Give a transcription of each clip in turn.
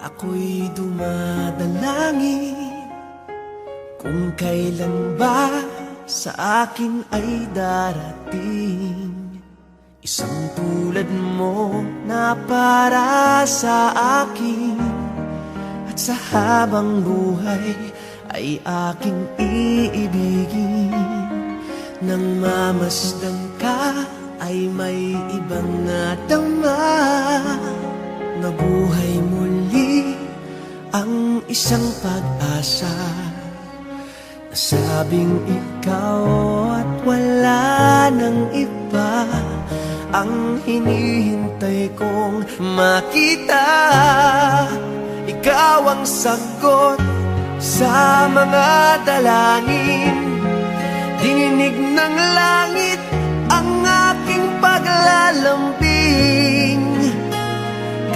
Ako'y dumadalangin kung kailan ba sa akin ay darating isang tulad mo na para sa akin. At sa habang buhay ay aking iibigin. Nang mamasdan ka ay may ibang nadama, na buhay muli ang isang pag-asa. Nasabing ikaw at wala nang iba ang hinihintay kong makita. Ikaw ang sagot sa mga dalangin, dininig ng langit ang aking paglalambing.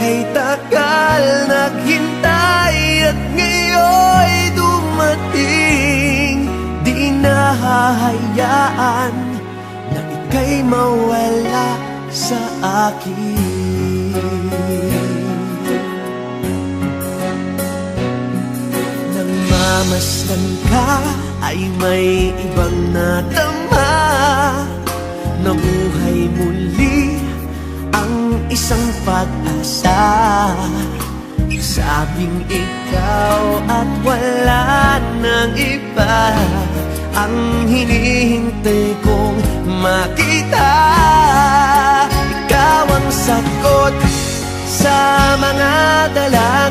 Kay tagal naghintay at ngayon'y dumating. Di nahahayaan na ika'y mawala sa akin. Nang mamasdan ka ay may ibang nadama, na buhay muli ang isang pag-asa. Sabing ikaw at wala nang iba ang hinihintay kong makita. Ikaw ang sagot sa mga dalangin,